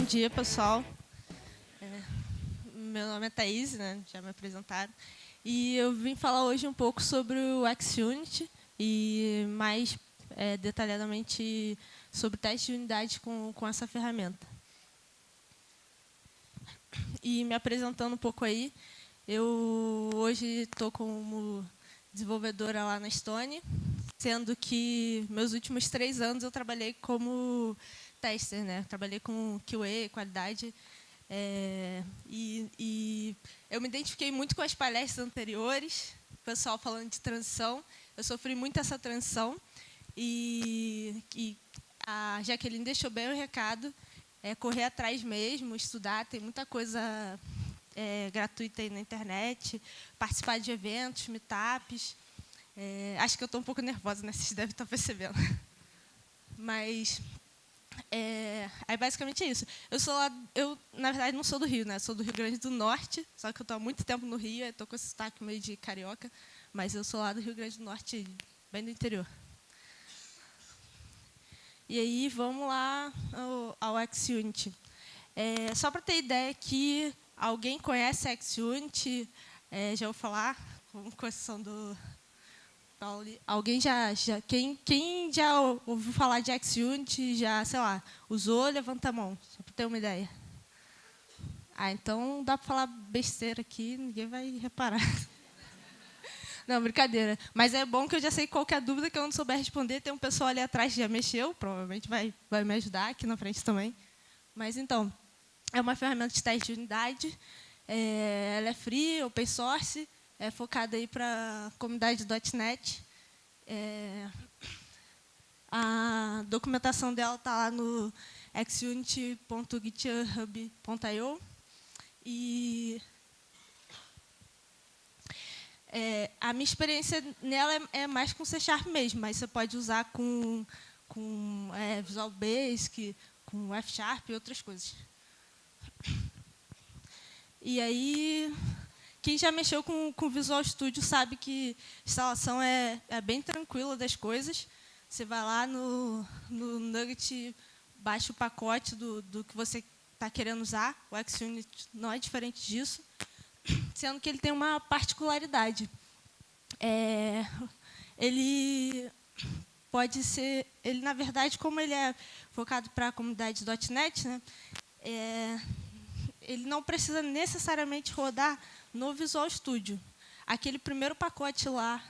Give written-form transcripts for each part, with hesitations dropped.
Bom dia, pessoal. Meu nome é Thaís, né? Já me apresentaram. E eu vim falar hoje um pouco sobre o XUnit e mais detalhadamente sobre teste de unidade com essa ferramenta. E me apresentando um pouco aí, eu hoje estou como desenvolvedora lá na Stone, sendo que meus últimos 3 anos eu trabalhei como tester, né? Trabalhei com QA, qualidade, e eu me identifiquei muito com as palestras anteriores, o pessoal falando de transição. Eu sofri muito essa transição e a Jaqueline deixou bem o recado, correr atrás mesmo, estudar, tem muita coisa gratuita aí na internet, participar de eventos, meetups. Acho que eu estou um pouco nervosa, né? Vocês devem estar percebendo. Mas aí basicamente é isso. Eu na verdade não sou do Rio, né? Sou do Rio Grande do Norte, só que eu estou há muito tempo no Rio, estou com esse sotaque meio de carioca, mas eu sou lá do Rio Grande do Norte, bem do interior. E aí vamos lá ao XUnit. Só para ter ideia que alguém conhece XUnit, já ouviu falar, com exceção do alguém quem já ouviu falar de XUnit, já, sei lá, usou, levanta a mão, só para ter uma ideia. Então dá para falar besteira aqui, ninguém vai reparar. Não, brincadeira. Mas é bom que eu já sei qualquer dúvida que eu não souber responder. Tem um pessoal ali atrás que já mexeu, provavelmente vai me ajudar aqui na frente também. Mas então, é uma ferramenta de teste de unidade. Ela é free, open source, é focada aí para a comunidade .NET. A documentação dela está lá no xunit.github.io. E a minha experiência nela é mais com C# mesmo, mas você pode usar com Visual Basic, com F# e outras coisas. E aí, quem já mexeu com Visual Studio sabe que a instalação é bem tranquila das coisas. Você vai lá no Nugget, baixa o pacote do que você está querendo usar. O XUnit não é diferente disso, sendo que ele tem uma particularidade. Ele pode ser, na verdade, como ele é focado para a comunidade .NET, né, ele não precisa necessariamente rodar no Visual Studio. Aquele primeiro pacote lá,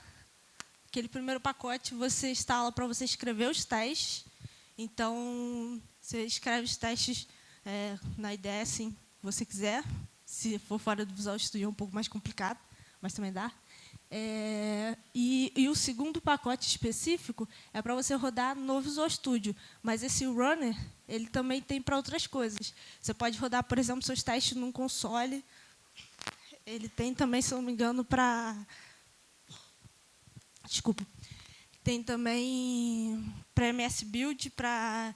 você instala para você escrever os testes. Então, você escreve os testes na IDE, assim, se você quiser. Se for fora do Visual Studio é um pouco mais complicado, mas também dá. E o segundo pacote específico é para você rodar no Visual Studio. Mas esse runner, ele também tem para outras coisas. Você pode rodar, por exemplo, seus testes num console. Ele tem também, se eu não me engano, para... Desculpa. Tem também para MS Build, para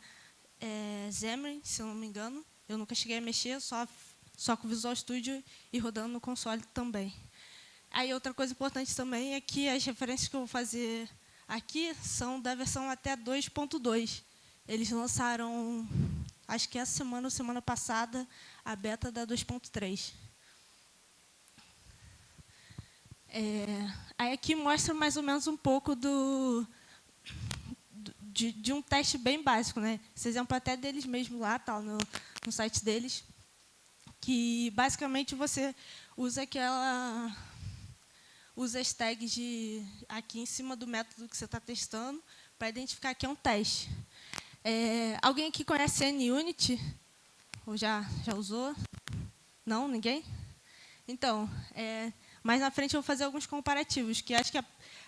Xamarin, se eu não me engano. Eu nunca cheguei a mexer, só com o Visual Studio e rodando no console também. Aí outra coisa importante também é que as referências que eu vou fazer aqui são da versão até 2.2. Eles lançaram, acho que essa semana ou semana passada, a beta da 2.3. Aí aqui mostra mais ou menos um pouco de um teste bem básico, né? Esse exemplo até deles mesmo lá, tá, no site deles, que basicamente você usa as tags aqui em cima do método que você está testando para identificar que é um teste. Alguém aqui conhece NUnit? Ou já usou? Não? Ninguém? Então, mais na frente eu vou fazer alguns comparativos, que acho que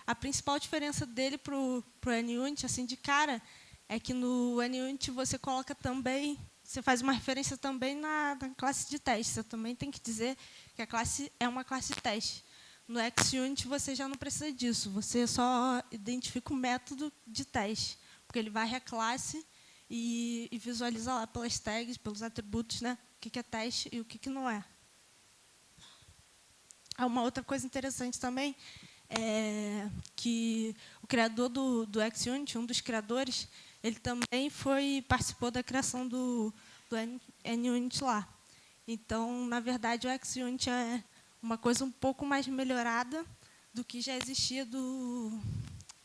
a principal diferença dele para o NUnit, assim, de cara, é que no NUnit você coloca também, você faz uma referência também na classe de teste. Você também tem que dizer que a classe é uma classe de teste. No XUnit você já não precisa disso, você só identifica o método de teste, porque ele varre a classe e visualiza lá pelas tags, pelos atributos, né, o que é teste e o que não é. Uma outra coisa interessante também é que o criador do XUnit, um dos criadores, ele também participou da criação do do NUnit lá. Então, na verdade, o XUnit é uma coisa um pouco mais melhorada do que já existia do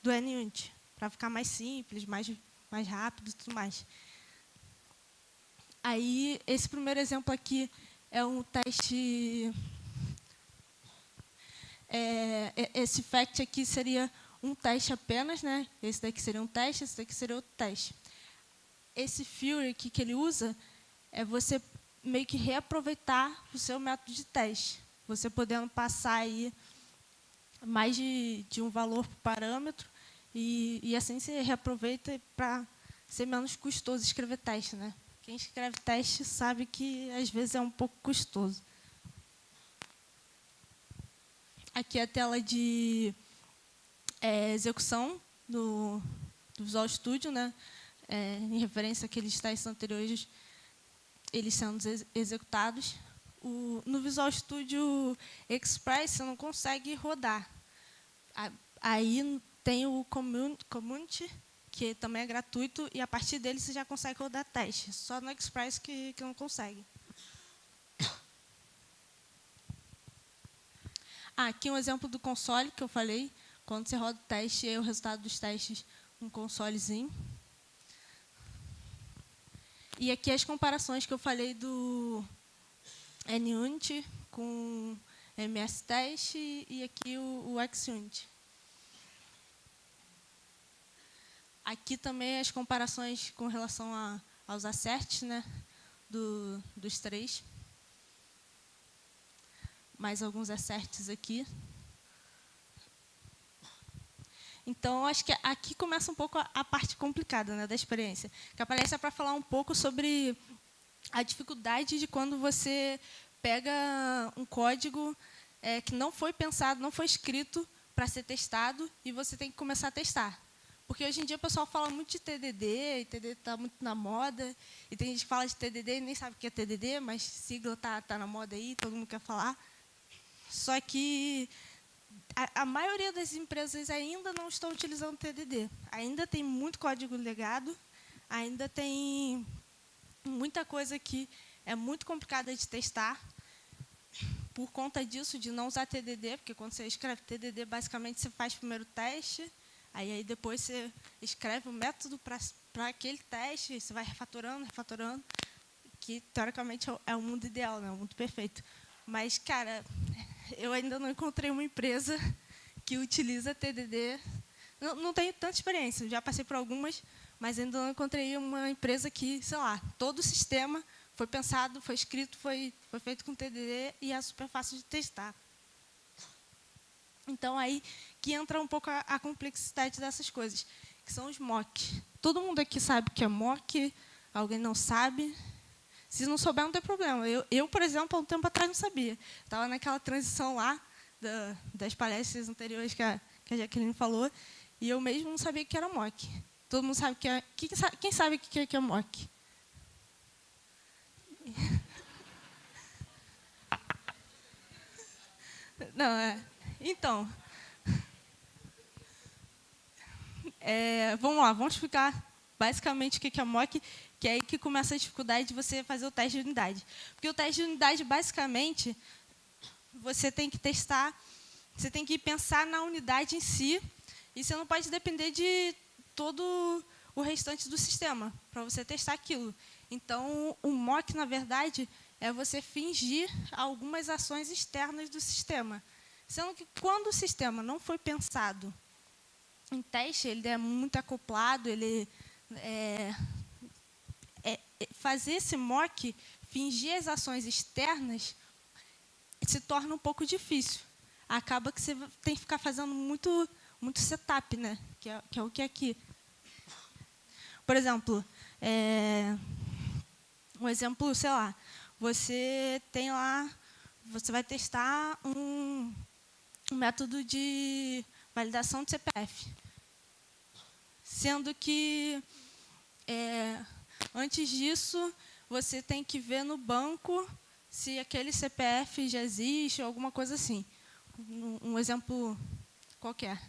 NUnit, para ficar mais simples, mais rápido e tudo mais. Aí, esse primeiro exemplo aqui é um teste... esse fact aqui seria um teste apenas, né? Esse daqui seria um teste, esse daqui seria outro teste. Esse Fury aqui que ele usa é você meio que reaproveitar o seu método de teste. Você podendo passar aí mais de um valor por parâmetro e assim você reaproveita para ser menos custoso escrever teste, né? Quem escreve teste sabe que às vezes é um pouco custoso. Aqui é a tela de execução do Visual Studio, né? Em referência àqueles testes anteriores, eles sendo executados. No Visual Studio Express, você não consegue rodar. Aí tem o Community, que também é gratuito, e a partir dele você já consegue rodar teste. Só no Express que não consegue. Aqui um exemplo do console que eu falei. Quando você roda o teste, é o resultado dos testes, um consolezinho. E aqui as comparações que eu falei do NUnit com MS Test e aqui o XUnit. Aqui também as comparações com relação aos asserts, né, dos três. Mais alguns asserts aqui. Então, acho que aqui começa um pouco a parte complicada, né, da experiência. Que aparece para falar um pouco sobre a dificuldade de quando você pega um código que não foi pensado, não foi escrito para ser testado e você tem que começar a testar. Porque hoje em dia o pessoal fala muito de TDD, e TDD está muito na moda, e tem gente que fala de TDD e nem sabe o que é TDD, mas sigla está na moda aí, todo mundo quer falar. Só que a maioria das empresas ainda não estão utilizando TDD. Ainda tem muito código legado, ainda tem muita coisa que é muito complicada de testar. Por conta disso, de não usar TDD, porque quando você escreve TDD, basicamente você faz primeiro o teste, aí depois você escreve o método para aquele teste, você vai refatorando, que teoricamente é o mundo ideal, né? O mundo perfeito. Mas, cara, eu ainda não encontrei uma empresa que utiliza TDD. Não tenho tanta experiência, já passei por algumas, mas ainda não encontrei uma empresa que, sei lá, todo o sistema foi pensado, foi escrito, foi feito com TDD e é super fácil de testar. Então, aí que entra um pouco a complexidade dessas coisas, que são os mock. Todo mundo aqui sabe o que é mock, alguém não sabe. Se não souber, não tem problema. Eu, por exemplo, há um tempo atrás não sabia. Estava naquela transição lá das palestras anteriores que a Jaqueline falou, e eu mesmo não sabia que era mock. Todo mundo sabe que é... Quem sabe o que é mock? Não, então, vamos lá, vamos explicar basicamente o que é mock, que é aí que começa a dificuldade de você fazer o teste de unidade. Porque o teste de unidade, basicamente, você tem que testar, você tem que pensar na unidade em si, e você não pode depender de todo o restante do sistema para você testar aquilo. Então, o mock, na verdade, é você fingir algumas ações externas do sistema. Sendo que, quando o sistema não foi pensado em teste, ele é muito acoplado, fazer esse mock, fingir as ações externas, se torna um pouco difícil. Acaba que você tem que ficar fazendo muito setup, né? Que é o que é aqui. Por exemplo, um exemplo, sei lá, você tem lá, você vai testar um método de validação de CPF. Sendo que, antes disso, você tem que ver no banco se aquele CPF já existe, ou alguma coisa assim. Um exemplo qualquer.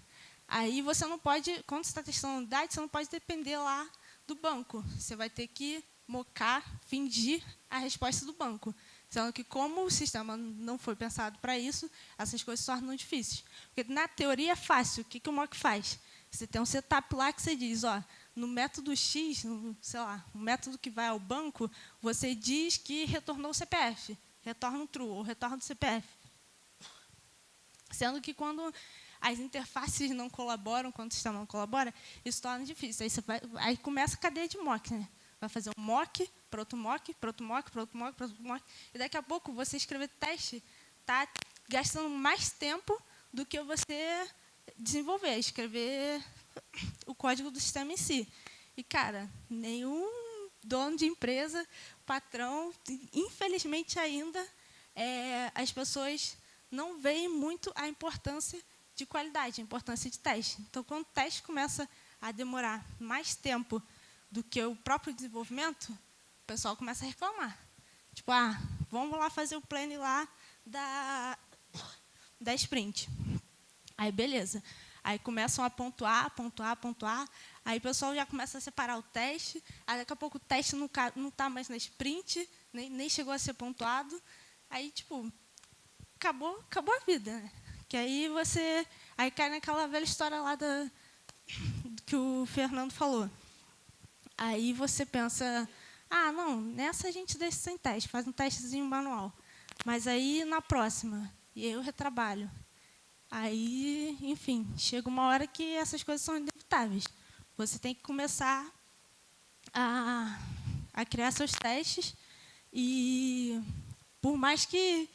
Aí você não pode, quando você está testando a unidade, você não pode depender lá do banco. Você vai ter que mocar, fingir a resposta do banco. Sendo que, como o sistema não foi pensado para isso, essas coisas se tornam difíceis. Porque, na teoria, é fácil. O que o mock faz? Você tem um setup lá que você diz, ó, no método X, sei lá, o método que vai ao banco, você diz que retornou o CPF, retorna um true ou retorna o CPF. Sendo que, quando as interfaces não colaboram, quando o sistema não colabora, isso torna difícil. Aí começa a cadeia de mock, né? Vai fazer um mock, para outro mock, para outro mock, para outro mock, para outro mock. E daqui a pouco, você escrever teste está gastando mais tempo do que você desenvolver, escrever o código do sistema em si. E, cara, nenhum dono de empresa, patrão, infelizmente ainda, as pessoas não veem muito a importância de qualidade, a importância de teste. Então, quando o teste começa a demorar mais tempo do que o próprio desenvolvimento, o pessoal começa a reclamar. Tipo, vamos lá fazer o plane lá da sprint. Aí, beleza. Aí começam a pontuar. Aí o pessoal já começa a separar o teste. Aí, daqui a pouco, o teste não está mais na sprint, nem chegou a ser pontuado. Aí, tipo, acabou a vida, né? Que aí aí cai naquela velha história lá que o Fernando falou. Aí você pensa, não, nessa a gente deixa sem teste, faz um testezinho manual. Mas aí, na próxima, e aí eu retrabalho. Aí, enfim, chega uma hora que essas coisas são inevitáveis. Você tem que começar a criar seus testes e, por mais que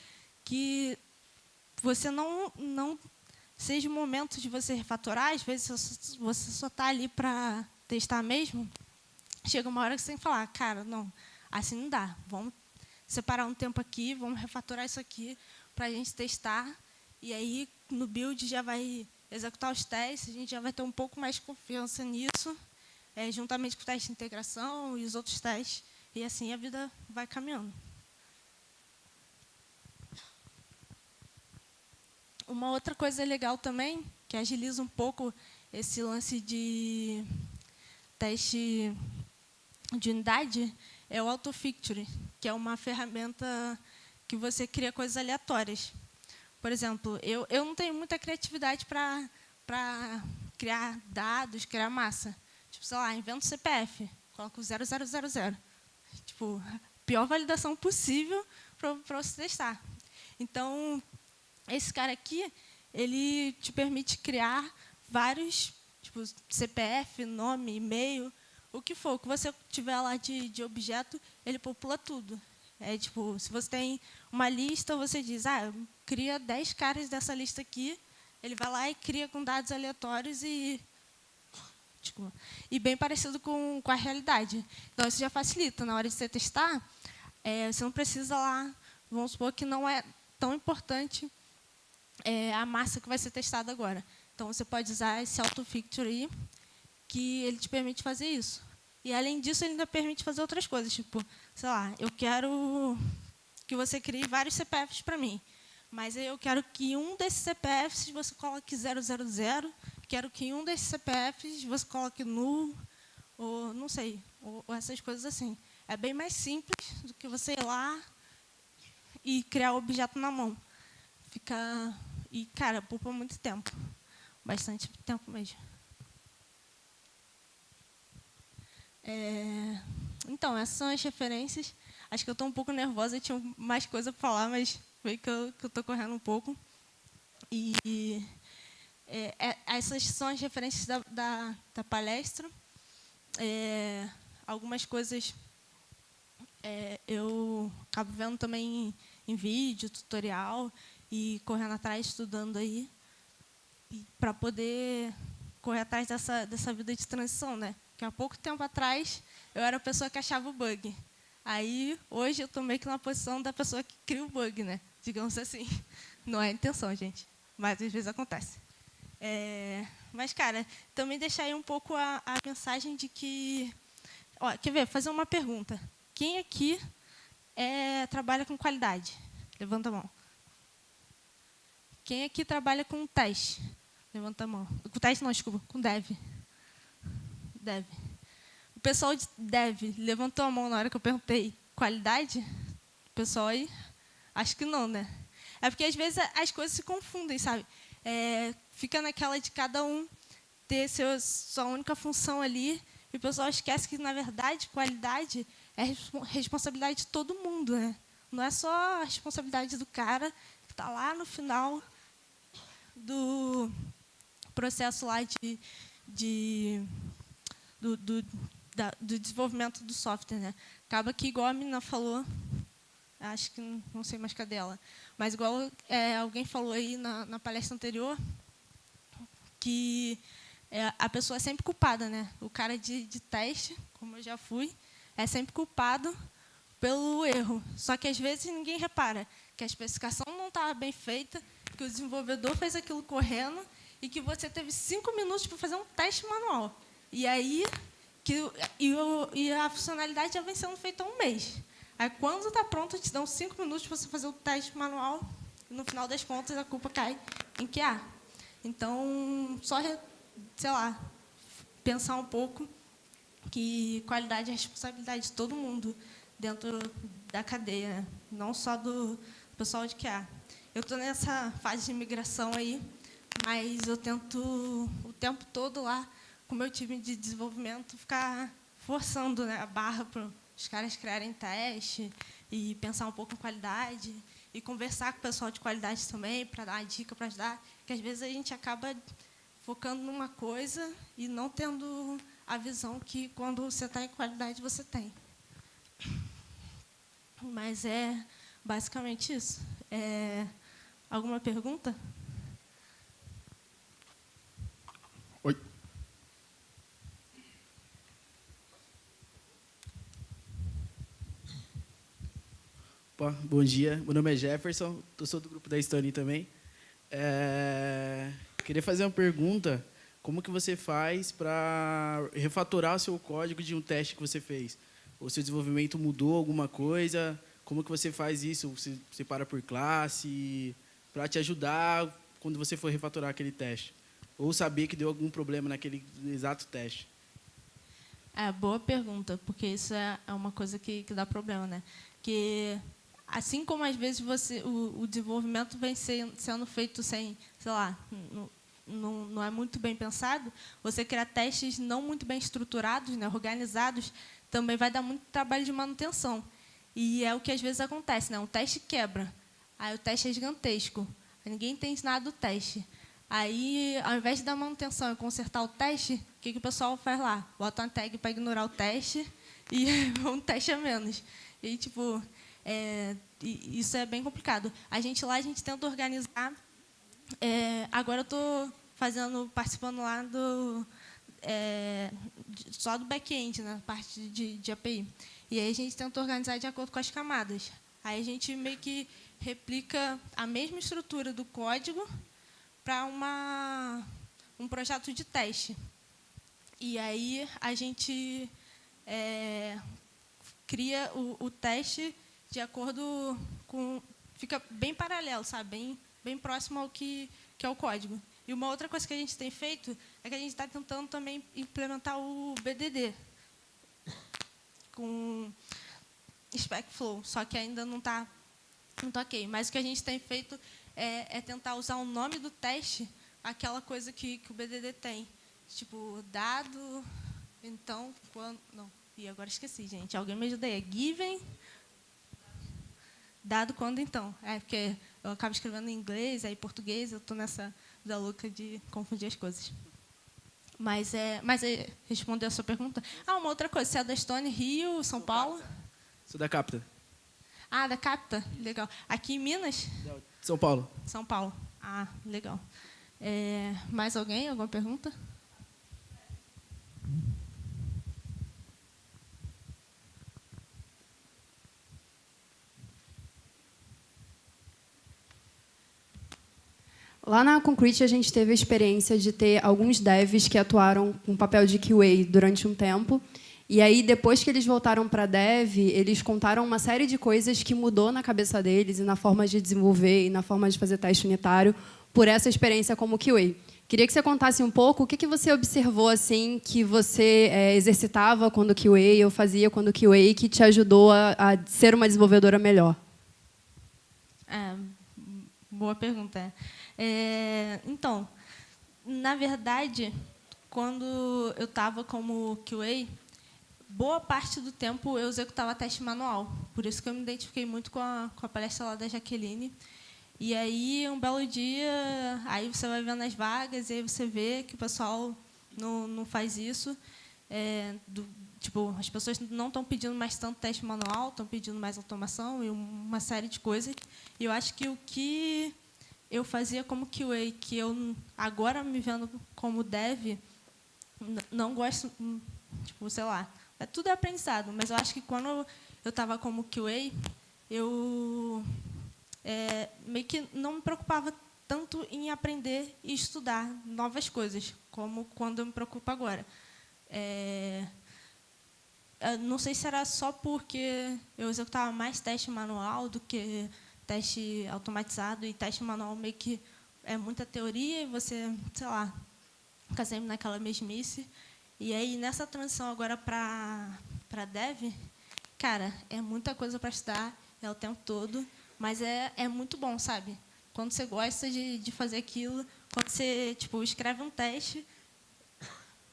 você não seja o momento de você refatorar, às vezes você só está ali para testar mesmo, chega uma hora que você tem que falar, cara, não, assim não dá, vamos separar um tempo aqui, vamos refatorar isso aqui para a gente testar, e aí no build já vai executar os testes, a gente já vai ter um pouco mais de confiança nisso, juntamente com o teste de integração e os outros testes, e assim a vida vai caminhando. Uma outra coisa legal também, que agiliza um pouco esse lance de teste de unidade, é o Autofactory, que é uma ferramenta que você cria coisas aleatórias. Por exemplo, eu não tenho muita criatividade para criar dados, criar massa. Tipo, sei lá, invento CPF, coloco 0000. Tipo, pior validação possível para você testar. Então, esse cara aqui, ele te permite criar vários, tipo, CPF, nome, e-mail, o que for. O que você tiver lá de objeto, ele popula tudo. Tipo, se você tem uma lista, você diz, cria 10 caras dessa lista aqui, ele vai lá e cria com dados aleatórios e bem parecido com a realidade. Então, isso já facilita. Na hora de você testar, você não precisa lá, vamos supor que não é tão importante a massa que vai ser testada agora. Então, você pode usar esse Autofactory, que ele te permite fazer isso. E, além disso, ele ainda permite fazer outras coisas. Tipo, sei lá, eu quero que você crie vários CPFs para mim. Mas eu quero que um desses CPFs você coloque 000, quero que em um desses CPFs você coloque null, ou não sei, ou essas coisas assim. É bem mais simples do que você ir lá e criar o objeto na mão. E, cara, poupa muito tempo. Bastante tempo mesmo. Então, essas são as referências. Acho que eu estou um pouco nervosa, eu tinha mais coisa para falar, mas veio que eu estou correndo um pouco. E essas são as referências da palestra. Algumas coisas eu acabo vendo também em vídeo, tutorial, e correndo atrás, estudando aí, para poder correr atrás dessa vida de transição, né? Porque há pouco tempo atrás, eu era a pessoa que achava o bug. Aí, hoje, eu estou meio que na posição da pessoa que cria o bug, né? Digamos assim. Não é a intenção, gente, mas às vezes acontece. Mas, cara, também deixar aí um pouco a mensagem de que... quer ver? Fazer uma pergunta. Quem aqui trabalha com qualidade? Levanta a mão. Quem aqui trabalha com teste? Levanta a mão. Com teste não, desculpa, com dev. Dev. pessoal de dev levantou a mão na hora que eu perguntei qualidade? O pessoal aí, acho que não, né? É porque, às vezes, as coisas se confundem, sabe? Fica naquela de cada um ter sua única função ali, e o pessoal esquece que, na verdade, qualidade é responsabilidade de todo mundo, né? Não é só a responsabilidade do cara que está lá no final do processo lá do desenvolvimento do software, né? Acaba que, igual a menina falou, acho que não sei mais cadê ela, mas igual alguém falou aí na palestra anterior, que a pessoa é sempre culpada, né? O cara de teste, como eu já fui, é sempre culpado pelo erro. Só que, às vezes, ninguém repara que a especificação não estava bem feita, que o desenvolvedor fez aquilo correndo e que você teve 5 minutos para fazer um teste manual. E aí, a funcionalidade já vem sendo feita há um mês. Aí, quando está pronto, te dão 5 minutos para você fazer o teste manual, e, no final das contas, a culpa cai em QA. Então, só, sei lá, pensar um pouco que qualidade é responsabilidade de todo mundo dentro da cadeia, né? Não só do pessoal de QA. Eu estou nessa fase de migração aí, mas eu tento o tempo todo lá, com o meu time de desenvolvimento, ficar forçando, né, a barra para os caras criarem teste e pensar um pouco em qualidade e conversar com o pessoal de qualidade também para dar dica, para ajudar, que às vezes a gente acaba focando numa coisa e não tendo a visão que, quando você está em qualidade, você tem. Mas é basicamente isso. Alguma pergunta? Oi. Opa, bom dia. Meu nome é Jefferson, eu sou do grupo da Stone também. Queria fazer uma pergunta. Como que você faz para refatorar o seu código de um teste que você fez? O seu desenvolvimento mudou alguma coisa? Como que você faz isso? Você separa por classe para te ajudar quando você for refatorar aquele teste? Ou saber que deu algum problema naquele exato teste? Boa pergunta, porque isso é uma coisa que dá problema, né? Que, assim como às vezes o desenvolvimento vem sendo feito sem, sei lá, não é muito bem pensado, você criar testes não muito bem estruturados, né, organizados, também vai dar muito trabalho de manutenção. E é o que às vezes acontece, né? Um teste quebra, aí o teste é gigantesco, ninguém tem ensinado o teste. Aí, ao invés de dar manutenção e consertar o teste, o que o pessoal faz lá? Bota uma tag para ignorar o teste e um teste a menos. E, tipo, isso é bem complicado. A gente tenta organizar. Agora eu estou participando lá só do back-end, na parte de API. E aí a gente tenta organizar de acordo com as camadas. Aí a gente meio que replica a mesma estrutura do código para um projeto de teste. E aí a gente cria o teste de acordo com... Fica bem paralelo, sabe? Bem próximo ao que é o código. E uma outra coisa que a gente tem feito é que a gente está tentando também implementar o BDD com SpecFlow, só que ainda não está ok. Mas o que a gente tem feito é tentar usar o nome do teste, aquela coisa que o BDD tem. Tipo, dado, então, quando... Não, e agora esqueci, gente. Alguém me ajuda aí. É given, dado, quando, então. Porque eu acabo escrevendo em inglês, aí em português, eu estou nessa da louca de confundir as coisas. Mas respondeu a sua pergunta. Uma outra coisa. Você é da Stone, Rio, São Paulo? Sou da Capta. Da Capta? Legal. Aqui em Minas? São Paulo. São Paulo. Legal. Mais alguém? Alguma pergunta? Lá na Concrete, a gente teve a experiência de ter alguns devs que atuaram com papel de QA durante um tempo. E aí, depois que eles voltaram para dev, eles contaram uma série de coisas que mudou na cabeça deles e na forma de desenvolver e na forma de fazer teste unitário por essa experiência como QA. Queria que você contasse um pouco o que você observou assim que você exercitava quando QA ou fazia quando QA que te ajudou a ser uma desenvolvedora melhor. Boa pergunta. Então, na verdade, quando eu estava como QA, boa parte do tempo eu executava teste manual. Por isso que eu me identifiquei muito com a palestra lá da Jaqueline. E aí, um belo dia, aí você vai vendo as vagas e aí você vê que o pessoal não faz isso. Tipo, as pessoas não estão pedindo mais tanto teste manual, estão pedindo mais automação e uma série de coisas. E eu acho que o que eu fazia como QA, que eu agora me vendo como dev, não gosto, tipo, sei lá, tudo é aprendizado, mas eu acho que quando eu estava como QA, eu meio que não me preocupava tanto em aprender e estudar novas coisas, como quando eu me preocupo agora. Não sei se era só porque eu executava mais teste manual do que teste automatizado, e teste manual meio que é muita teoria e você, sei lá, fica sempre naquela mesmice. E aí, nessa transição agora para dev, cara, é muita coisa para estudar, é o tempo todo, mas é muito bom, sabe? Quando você gosta de fazer aquilo, quando você tipo, escreve um teste,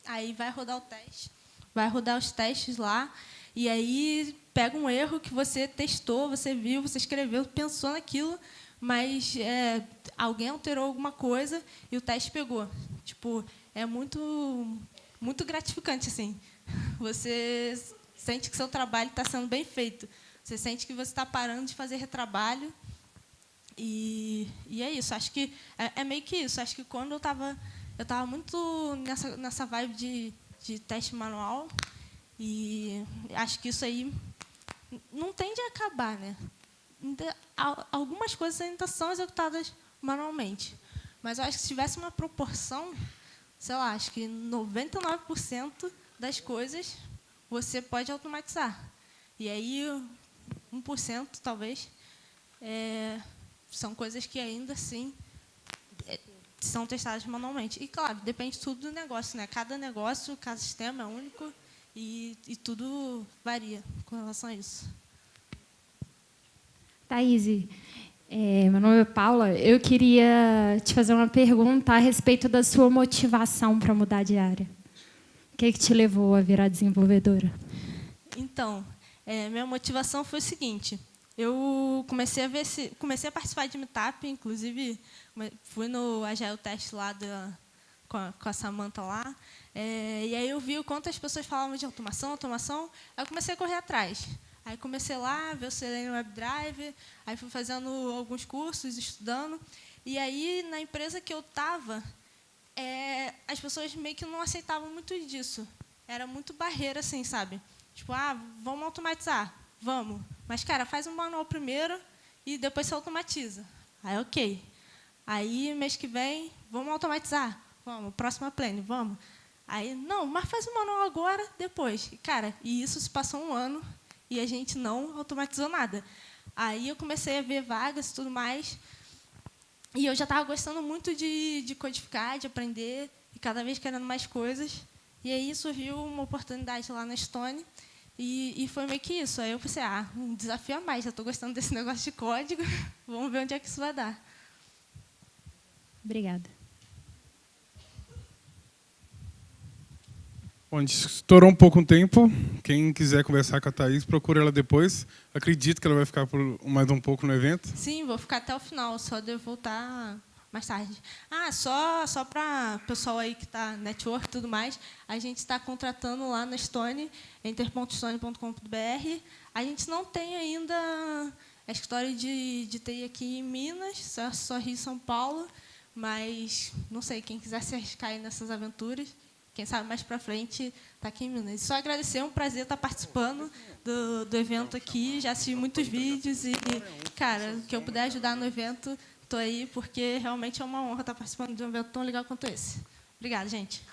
aí vai rodar o teste, vai rodar os testes lá, e aí pega um erro que você testou, você viu, você escreveu, pensou naquilo, mas alguém alterou alguma coisa e o teste pegou. Tipo, é muito gratificante, assim. Você sente que seu trabalho está sendo bem feito. Você sente que você está parando de fazer retrabalho. E é isso. Acho que é meio que isso. Acho que quando eu estava muito nessa vibe de teste manual, e acho que isso aí não tende a acabar, né? Algumas coisas ainda são executadas manualmente. Mas eu acho que se tivesse uma proporção, sei lá, acho que 99% das coisas você pode automatizar. E aí, 1%, talvez, são coisas que ainda assim são testadas manualmente. E, claro, depende tudo do negócio, né? Cada negócio, cada sistema é único e tudo varia com relação a isso. Thaís, meu nome é Paula. Eu queria te fazer uma pergunta a respeito da sua motivação para mudar de área. O que te levou a virar desenvolvedora? Então, minha motivação foi o seguinte. Eu comecei a participar de meetup, inclusive fui no Agile Test lá com a Samantha lá, e aí eu vi o quanto as pessoas falavam de automação, aí eu comecei a correr atrás. Aí comecei lá, ver o Selenium WebDrive, aí fui fazendo alguns cursos, estudando, e aí na empresa que eu estava, as pessoas meio que não aceitavam muito disso. Era muito barreira, assim, sabe? Tipo, vamos automatizar, vamos. Mas, cara, faz um manual primeiro e depois você automatiza. Aí, ok. Aí, mês que vem, vamos automatizar. Vamos, próxima plane, vamos. Aí, não, mas faz o manual agora, depois. Cara, e isso se passou 1 ano e a gente não automatizou nada. Aí eu comecei a ver vagas e tudo mais. E eu já estava gostando muito de codificar, de aprender, e cada vez querendo mais coisas. E aí surgiu uma oportunidade lá na Stone, e foi meio que isso. Aí eu pensei, um desafio a mais, já estou gostando desse negócio de código, vamos ver onde é que isso vai dar. Obrigada. Bom, a gente estourou um pouco o tempo. Quem quiser conversar com a Thaís, procura ela depois. Acredito que ela vai ficar por mais um pouco no evento. Sim, vou ficar até o final, só devo voltar mais tarde. Só para o pessoal aí que está network e tudo mais, a gente está contratando lá na Stone, enter.stone.com.br. A gente não tem ainda a escritório de TI aqui em Minas, só Rio e São Paulo, mas não sei, quem quiser se arriscar aí nessas aventuras, quem sabe mais para frente está aqui em Minas. Só agradecer, é um prazer estar participando do evento aqui, já assisti muitos vídeos e, cara, o que eu puder ajudar no evento, estou aí, porque realmente é uma honra estar participando de um evento tão legal quanto esse. Obrigada, gente.